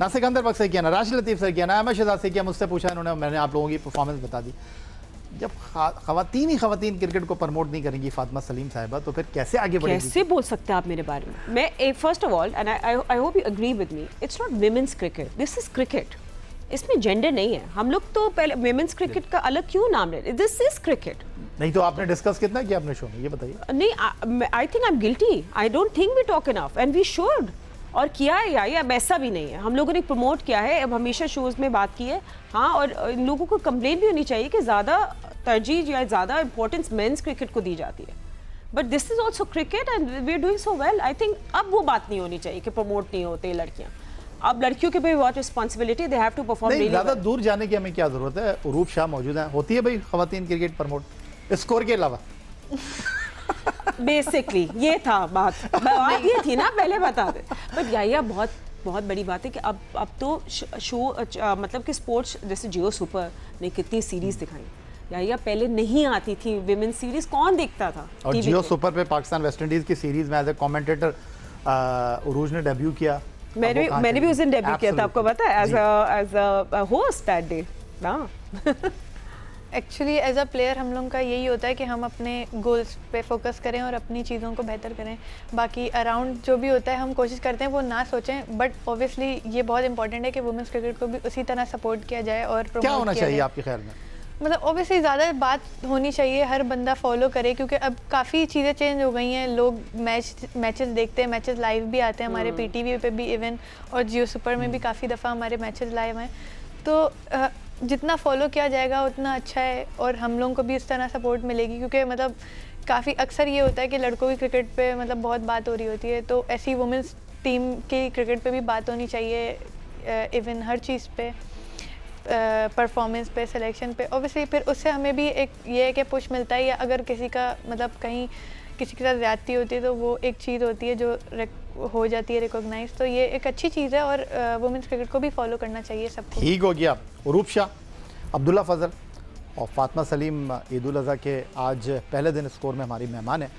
A: ना सिकंदर बख्श से किया, ना राशिद लतीफ़ से किया, ना अहमद शहजाद से किया, मुझसे पूछा इन्होंने, मैंने आप लोगों की परफॉर्मेंस बता दी। जब ख़वातीन ही ख़वातीन क्रिकेट को प्रमोट नहीं करेंगी फातिमा सलीम साहिबा, तो फिर कैसे आगे बढ़ेगी?
B: कैसे बोल सकते हैं आप मेरे बारे में? मैं first of all, and I hope you agree with me, it's not women's cricket, this is cricket. इसमें जेंडर नहीं है। हम लोग तो पहले विमेंस क्रिकेट का अलग क्यों नाम ले, दिस इज क्रिकेट।
A: नहीं तो आपने डिस्कस कितना किया अपने शो में, ये बताइए।
B: नहीं, I think I am guilty, I don't think we talk enough and we should. और किया है या ऐसा भी नहीं है, हम लोगों ने प्रमोट किया है, अब हमेशा शोज़ में बात की है। हाँ, और इन लोगों को कंप्लेंट भी होनी चाहिए कि ज़्यादा तरजीह या ज़्यादा इंपॉर्टेंस मेंस क्रिकेट को दी जाती है, but this is also cricket and we are doing so well. I think अब वो बात नहीं होनी चाहिए कि प्रमोट नहीं होते लड़कियाँ। अब लड़कियों के भी बहुत responsibility, they have to perform.
A: नहीं, ज़्यादा दूर जाने की हमें क्या ज़रूरत है, रूपशा मौजूद है, होती है भाई ख़वातीन क्रिकेट प्रमोट स्कोर के अलावा।
B: बेसिकली ये था बात ये थी ना, पहले बता दे। बट या बहुत बहुत बड़ी बात है कि अब तो शो मतलब कि स्पोर्ट्स, जैसे जियो सुपर ने कितनी सीरीज दिखाई, या पहले नहीं आती थी विमेन सीरीज, कौन देखता था?
A: और जियो सुपर पे पाकिस्तान वेस्ट इंडीज की सीरीज में एज ए कमेंटेटर उरूज ने डेब्यू किया।
B: मैंने भी उस दिन डेब्यू किया था, आपको पता है, as a host that day ना।
D: एक्चुअली एज अ प्लेयर हम लोगों का यही होता है कि हम अपने गोल्स पे फोकस करें और अपनी चीज़ों को बेहतर करें, बाकी अराउंड जो भी होता है हम कोशिश करते हैं वो ना सोचें। बट ऑब्वियसली ये बहुत इंपॉर्टेंट है कि वुमेंस क्रिकेट को भी उसी तरह सपोर्ट किया जाए और
A: क्या होना चाहिए आपके ख्याल में?
D: मतलब ऑब्वियसली ज़्यादा बात होनी चाहिए, हर बंदा फॉलो करे, क्योंकि अब काफ़ी चीज़ें चेंज हो गई हैं, लोग मैचेस देखते हैं, मैचेस लाइव भी आते हैं हमारे पीटीवी पे भी इवन, और जियो सुपर में भी काफ़ी दफ़ा हमारे मैचेस लाइव हैं। तो जितना फॉलो किया जाएगा उतना अच्छा है, और हम लोगों को भी इस तरह सपोर्ट मिलेगी, क्योंकि मतलब काफ़ी अक्सर ये होता है कि लड़कों की क्रिकेट पे मतलब बहुत बात हो रही होती है, तो ऐसी वुमेंस टीम की क्रिकेट पे भी बात होनी चाहिए, इवन हर चीज़ पे, परफॉर्मेंस पे, सिलेक्शन पे। ऑब्वियसली फिर उससे हमें भी एक ये है कि पुश मिलता है, या अगर किसी का मतलब कहीं किसी के साथ ज़्यादती होती है तो वो एक चीज़ होती है जो हो जाती है रिकॉग्नाइज, तो ये एक अच्छी चीज़ है, और वुमेंस क्रिकेट को भी फॉलो करना चाहिए सबको।
A: ठीक हो गया। रूपशा, अब्दुल्ला फजल और फातिमा सलीम ईद उल अज़हा के आज पहले दिन स्कोर में हमारी मेहमान है,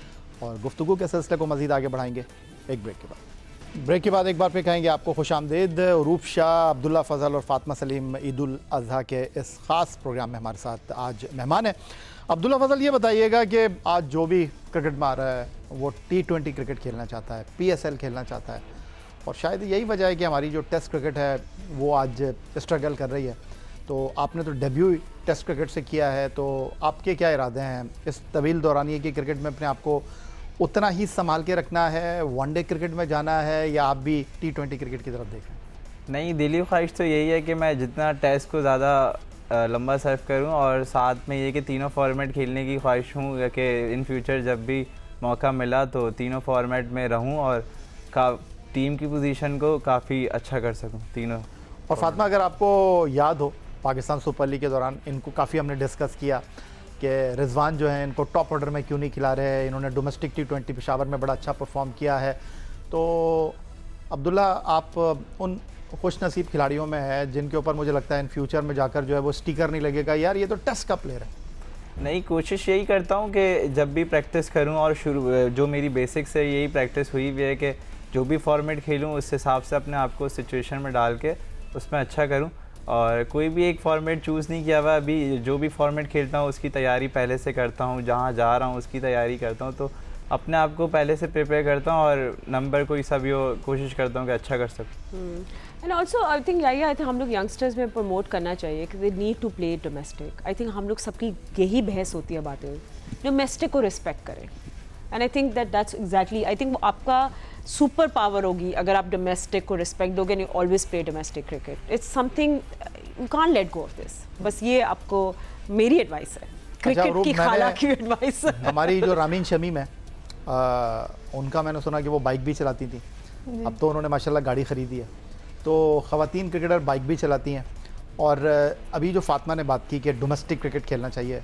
A: और गुफ्तगू के सिलसिले को मज़ीद आगे बढ़ाएंगे एक ब्रेक के बाद। ब्रेक के बाद एक बार फिर कहेंगे आपको खुश आमदीद। रूपशा, अब्दुल्ला फजल और फातिमा सलीम ईद उल अज़हा के इस ख़ास प्रोग्राम में हमारे साथ आज मेहमान है। अब्दुल्ला फजल, ये बताइएगा कि आज जो भी क्रिकेट में आ रहा है वो T20 क्रिकेट खेलना चाहता है, PSL खेलना चाहता है, और शायद यही वजह है कि हमारी जो टेस्ट क्रिकेट है वो आज स्ट्रगल कर रही है। तो आपने तो डेब्यू टेस्ट क्रिकेट से किया है, तो आपके क्या इरादे हैं इस तवील दौरानिए की क्रिकेट में? अपने आप को उतना ही संभाल के रखना है, वनडे क्रिकेट में जाना है, या आप भी T20 क्रिकेट की तरफ देख रहे हैं?
C: नहीं, दिली ख्वाहिश तो यही है कि मैं जितना टेस्ट को ज़्यादा लंबा सर्व करूं, और साथ में ये कि तीनों फॉर्मेट खेलने की ख्वाहिश हूँ कि इन फ्यूचर जब भी मौका मिला तो तीनों फॉर्मेट में रहूं और टीम की पोजीशन को काफ़ी अच्छा कर सकूं तीनों।
A: और फातिमा, अगर आपको याद हो पाकिस्तान सुपर लीग के दौरान इनको काफ़ी हमने डिस्कस किया कि रिजवान जो है इनको टॉप ऑर्डर में क्यों नहीं खिला रहे हैं, इन्होंने डोमेस्टिक T20 पेशावर में बड़ा अच्छा परफॉर्म किया है। तो अब्दुल्ला, आप उन खुश नसीब खिलाड़ियों में है जिनके ऊपर मुझे लगता है इन फ्यूचर में जाकर जो है वो स्टिकर नहीं लगेगा, यार ये तो टेस्ट का प्लेयर है?
C: नहीं, कोशिश यही करता हूँ कि जब भी प्रैक्टिस करूँ और शुरू जो मेरी बेसिक्स है यही प्रैक्टिस हुई हुई है कि जो भी फॉर्मेट खेलूँ उस हिसाब से अपने आप को सिचुएशन में डाल के उसमें अच्छा करूँ। और कोई भी एक फॉर्मेट चूज़ नहीं किया हुआ अभी, जो भी फॉर्मेट खेलता हूँ उसकी तैयारी पहले से करता हूँ, जहाँ जा रहा हूँ उसकी तैयारी करता हूँ, तो अपने आप को पहले से प्रिपेयर करता हूँ और नंबर कोई सा भी हो कोशिश करता हूँ कि अच्छा कर सकूँ।
B: And also I think I think हम लोग यंगस्टर्स में प्रमोट करना चाहिए कि they need to play domestic. I think हम लोग सबकी यही बहस होती है बातें, डोमेस्टिक को रिस्पेक्ट करें। And I think that's exactly, I think आपका सुपर पावर होगी अगर आप डोमेस्टिक को रिस्पेक्ट दोगे and you always play domestic cricket. It's something you can't let go of this. बस ये आपको मेरी एडवाइस है, क्रिकेट की खाला की एडवाइस।
A: हमारी जो रामीन शमीम है उनका मैंने सुना कि वो बाइक भी चलाती थी, अब तो उन्होंने माशाल्लाह गाड़ी ख़रीदी है, तो ख़वातीन क्रिकेटर बाइक भी चलाती हैं। और अभी जो फातिमा ने बात की कि डोमेस्टिक क्रिकेट खेलना चाहिए,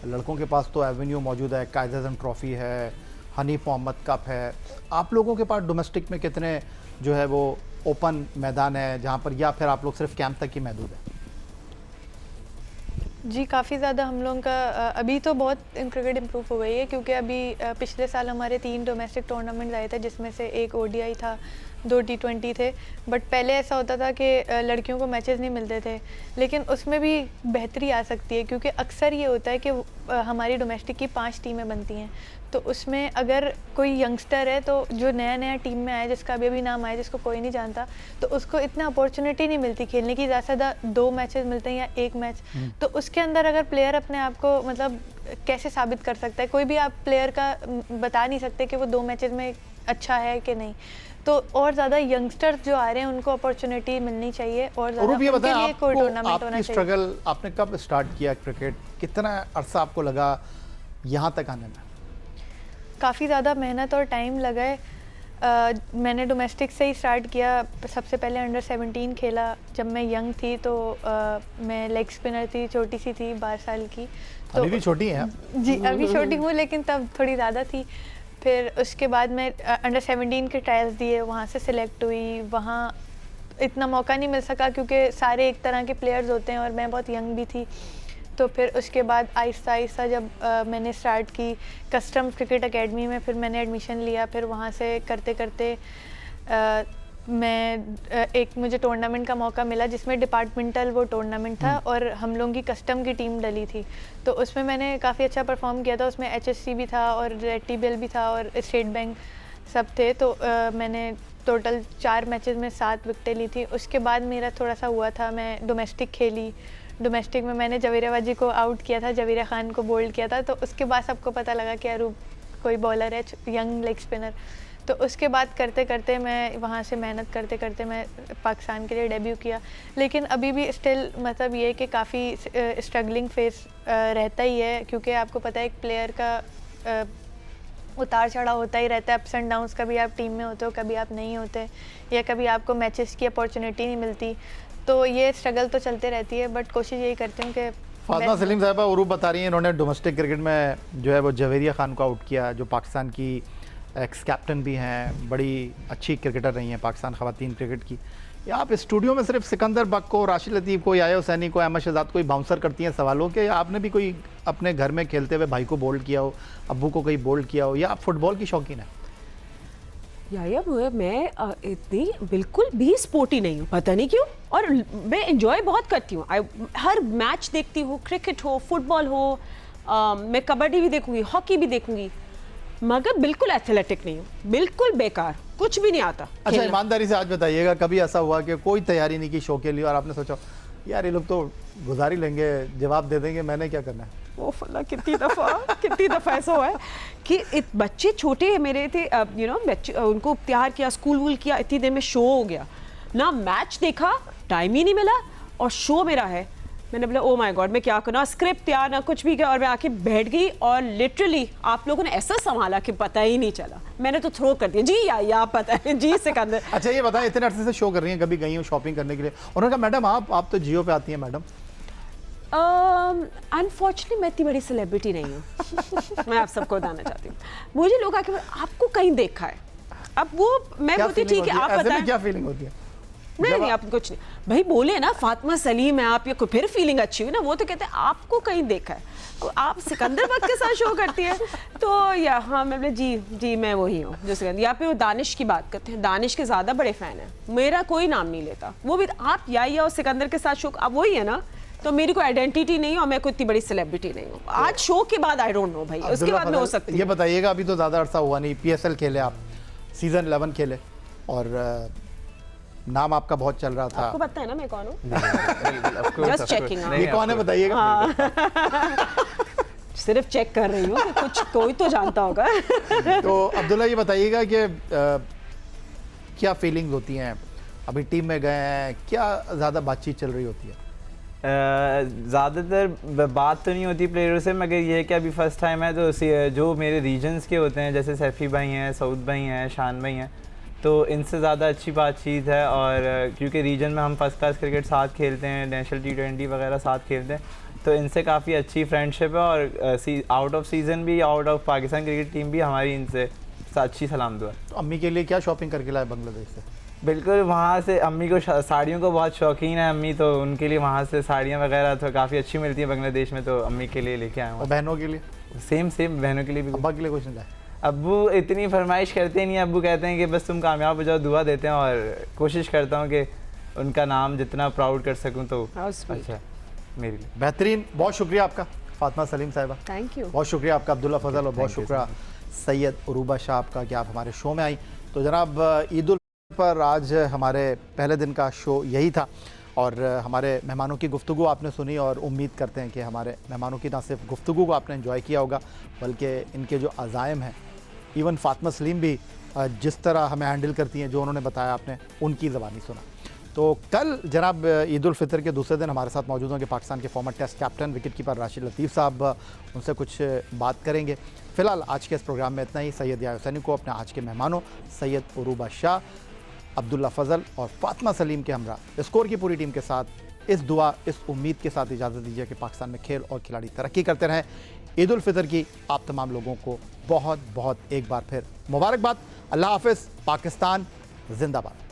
A: लड़कों के पास तो एवेन्यू मौजूद है, कायद आज़म ट्रॉफ़ी है, हनीफ मोहम्मद कप है, आप लोगों के पास डोमेस्टिक में कितने जो है वो ओपन मैदान है जहाँ पर, या फिर आप लोग सिर्फ कैंप तक ही महदूद है?
D: जी काफ़ी ज़्यादा हम लोगों का अभी तो बहुत क्रिकेट इम्प्रूव हो गई है, क्योंकि अभी पिछले साल हमारे 3 डोमेस्टिक टूर्नामेंट आए थे, जिसमें से एक ODI था, 2 T20 थे। बट पहले ऐसा होता था कि लड़कियों को मैचेस नहीं मिलते थे, लेकिन उसमें भी बेहतरी आ सकती है, क्योंकि अक्सर ये होता है कि हमारी डोमेस्टिक की 5 टीमें बनती हैं, तो उसमें अगर कोई यंगस्टर है तो जो नया नया टीम में आया, जिसका अभी नाम आया, जिसको कोई नहीं जानता, तो उसको इतना अपॉर्चुनिटी नहीं मिलती खेलने की, ज़्यादा से ज़्यादा 2 मैचेस मिलते हैं या 1 मैच। तो उसके अंदर अगर प्लेयर अपने आप को मतलब कैसे साबित कर सकता है, कोई भी आप प्लेयर का बता नहीं सकते कि वो 2 मैचेस में अच्छा है कि नहीं। तो और ज़्यादा यंगस्टर्स जो आ रहे हैं उनको अपॉर्चुनिटी मिलनी चाहिए, और ज़्यादा उनके लिए कोई टूर्नामेंट होना चाहिए।
A: स्ट्रगल आपने कब स्टार्ट किया क्रिकेट, कितना अरसा आपको लगा यहाँ तक आने में?
D: काफ़ी ज़्यादा मेहनत और टाइम लगा है। मैंने डोमेस्टिक से ही स्टार्ट किया। सबसे पहले अंडर 17 खेला जब मैं यंग थी, तो मैं लेग स्पिनर थी, छोटी सी थी, 12 साल की। तो
A: अभी भी छोटी हैं?
D: जी अभी छोटी हूँ, लेकिन तब थोड़ी ज़्यादा थी। फिर उसके बाद मैं अंडर 17 के ट्रायल्स दिए, वहाँ से सिलेक्ट हुई। वहाँ इतना मौका नहीं मिल सका क्योंकि सारे एक तरह के प्लेयर्स होते हैं और मैं बहुत यंग भी थी। तो फिर उसके बाद आहिस्ता आहिस्ता जब मैंने स्टार्ट की कस्टम क्रिकेट एकेडमी में, फिर मैंने एडमिशन लिया। फिर वहाँ से करते करते एक मुझे टूर्नामेंट का मौका मिला जिसमें डिपार्टमेंटल वो टूर्नामेंट था और हम लोगों की कस्टम की टीम डली थी। तो उसमें मैंने काफ़ी अच्छा परफॉर्म किया था। उसमें HSC भी था और TBL भी था और स्टेट बैंक सब थे। तो मैंने टोटल 4 मैचेस में 7 विकेटें ली थी। उसके बाद मेरा थोड़ा सा हुआ था, मैं डोमेस्टिक खेली। डोमेस्टिक में मैंने जवेरा बाजी को आउट किया था, जवेरा खान को बोल्ड किया था। तो उसके बाद सबको पता लगा कि अरूब कोई बॉलर है, यंग लेग स्पिनर। तो उसके बाद करते करते मैं वहाँ से मेहनत करते करते मैं पाकिस्तान के लिए डेब्यू किया। लेकिन अभी भी स्टिल मतलब ये कि काफ़ी स्ट्रगलिंग फेस रहता ही है, क्योंकि आपको पता है एक प्लेयर का उतार चढ़ाव होता ही रहता है, अप्स एंड डाउन्स। कभी आप टीम में होते हो, कभी आप नहीं होते, या कभी आपको मैचेस की अपॉर्चुनिटी नहीं मिलती। तो ये स्ट्रगल तो चलते रहती है, बट कोशिश यही करते हैं कि
A: फातिमा सलीम साहिबा उरूब बता रही हैं, इन्होंने डोमेस्टिक क्रिकेट में जो है वो जवेरिया खान को आउट किया, जो पाकिस्तान की एक्स कैप्टन भी हैं, बड़ी अच्छी क्रिकेटर रही हैं पाकिस्तान ख़वातीन क्रिकेट की। या आप स्टूडियो में सिर्फ सिकंदर बक को, राशिद लतीफ़ को, याया हुसैनी को, अहमद शहजाद को बाउंसर करती हैं सवालों के, या आपने भी कोई अपने घर में खेलते हुए भाई को बोल्ड किया हो, अब्बू को कहीं बोल्ड किया हो, या आप फुटबॉल की शौकीन है?
B: या मैं इतनी बिल्कुल भी स्पोर्टी नहीं हूँ, पता नहीं क्यों, और मैं एंजॉय बहुत करती हूँ। हर मैच देखती हूँ, क्रिकेट हो, फुटबॉल हो, मैं कबड्डी भी देखूँगी, हॉकी भी देखूँगी, मगर बिल्कुल एथलेटिक नहीं हूँ, बिल्कुल बेकार, कुछ भी नहीं आता।
A: अच्छा, ईमानदारी से आज बताइएगा, कभी ऐसा हुआ कि कोई तैयारी नहीं की शो के लिए और आपने सोचा यार ये लोग तो गुजार ही लेंगे, जवाब दे देंगे, मैंने क्या करना है?
B: ओ फल्ला, कितनी दफ़ा ऐसा हुआ है कि बच्चे छोटे मेरे थे, बच्चे, उनको तैयार किया, स्कूल वूल किया, इतनी देर में शो हो गया, ना मैच देखा, टाइम ही नहीं मिला, और शो मेरा है। मैंने बोला ओ माय गॉड, मैं क्या करूँ, स्क्रिप्ट तैयार ना कुछ भी किया, और मैं आके बैठ गई और लिटरली आप लोगों ने ऐसा संभाला कि पता ही नहीं चला, मैंने तो थ्रो कर दिया। जी या पता है जी सिकंदर।
A: अच्छा ये बताएं, इतने अरसे से शो कर रही हैं, कभी गई हूँ शॉपिंग करने के लिए? उन्होंने कहा मैडम आप तो जियो पे आती हैं मैडम।
B: अनफॉर्चुनेटली मैं इतनी बड़ी सेलिब्रिटी नहीं हूँ। मैं आप सबको बताना चाहती हूँ, मुझे लोग आके आपको कहीं देखा है, अब वो मैं बोलती ठीक है, आप बताएं
A: क्या फीलिंग होती है?
B: नहीं आप कुछ नहीं भाई, बोले ना फातिमा सलीम है आप, ये फिर फीलिंग अच्छी हुई ना। वो तो कहते हैं आपको कहीं देखा है, आप सिकंदर बख्श के साथ शो करती है, तो या हाँ मैं बोले जी मैं वही हूँ जो सिकंदर। या फिर वो दानिश की बात करते हैं, दानिश के ज़्यादा बड़े फ़ैन हैं, मेरा कोई नाम नहीं लेता। वो भी आप या और सिकंदर के साथ शो, अब वही है ना, तो मेरी कोई आइडेंटिटी नहीं है और मैं कोई इतनी बड़ी सेलिब्रिटी नहीं हूँ। आज शो के बाद आई डोंट नो भाई, उसके बाद में हो सकती है।
A: ये बताइएगा, अभी तो ज़्यादा अरसा हुआ नहीं, PSL खेले आप, सीज़न 11 खेले और नाम आपका बहुत चल रहा था।
B: आपको पता है ना मैं कौन हूँ? Just checking.
A: ये कौन है बताइएगा।
B: सिर्फ चेक कर रही हूँ कि कुछ कोई तो जानता होगा।
A: तो अब्दुल्ला ये बताइएगा कि क्या फीलिंग्स होती हैं, अभी टीम में गए हैं, क्या ज़्यादा बातचीत चल रही होती है?
C: ज़्यादातर बात तो नहीं होती प्लेयरों से, मगर ये है कि अभी फर्स्ट टाइम है तो जो मेरे रीजन्स के होते हैं, जैसे सैफ़ी भाई हैं, सऊद भाई हैं, शान भाई हैं, तो इनसे ज़्यादा अच्छी बातचीत है। और क्योंकि रीजन में हम फर्स्ट क्लास क्रिकेट साथ खेलते हैं, नेशनल T20 वगैरह साथ खेलते हैं, तो इनसे काफ़ी अच्छी फ्रेंडशिप है। और आउट ऑफ सीज़न भी, out of Pakistan cricket team भी हमारी इनसे अच्छी सलाम दुआ।
A: तो अम्मी के लिए क्या शॉपिंग करके लाए बांग्लादेश से?
C: बिल्कुल, वहाँ से अम्मी को साड़ियों को बहुत शौकीन है अम्मी, तो उनके लिए वहाँ से साड़ियाँ वगैरह तो काफ़ी अच्छी मिलती है बांग्लादेश में, तो अम्मी के लिए लेके आए
A: और
C: हूँ।
A: बहनों के लिए?
C: सेम बहनों के लिए भी।
A: अब्बा के लिए कुछ नहीं लाए?
C: अब्बू इतनी फरमाइश करते नहीं, अब्बू कहते हैं कि बस तुम कामयाब हो जाओ, दुआ देते हैं, और कोशिश करता हूँ कि उनका नाम जितना प्राउड कर सकूँ तो अच्छा मेरे लिए।
A: बेहतरीन, बहुत शुक्रिया आपका फातिमा सलीम साहिबा,
B: थैंक यू।
A: बहुत शुक्रिया आपका अब्दुल्ला फजल, और बहुत शुक्रिया सैयद उरूबा शाह आपका कि आप हमारे शो में आई। तो जनाब, ईद उल पर आज हमारे पहले दिन का शो यही था, और हमारे मेहमानों की गुफ्तगू आपने सुनी, और उम्मीद करते हैं कि हमारे मेहमानों की ना सिर्फ गुफ्तगू को आपने एंजॉय किया होगा, बल्कि इनके जो अज़ाइम हैं, इवन फातिमा सलीम भी जिस तरह हमें हैंडल करती हैं, जो उन्होंने बताया आपने उनकी ज़बानी सुना। तो कल जनाब ईद उल फितर के दूसरे दिन हमारे साथ मौजूद होंगे पाकिस्तान के former test captain wicket keeper Rashid Latif साहब, उनसे कुछ बात करेंगे। फ़िलहाल आज के इस प्रोग्राम में इतना ही। सैयद या हुसैनी को अपने आज के मेहमानों सैयद उरूबा शाह, अब्दुल्ला फजल और फातिमा सलीम के हमरा स्कोर की पूरी टीम के साथ इस दुआ, इस उम्मीद के साथ इजाज़त दीजिए कि पाकिस्तान में खेल और खिलाड़ी तरक्की करते रहें। ईद उल फितर की आप तमाम लोगों को बहुत बहुत एक बार फिर मुबारकबाद। अल्लाह हाफ़िज़। पाकिस्तान जिंदाबाद।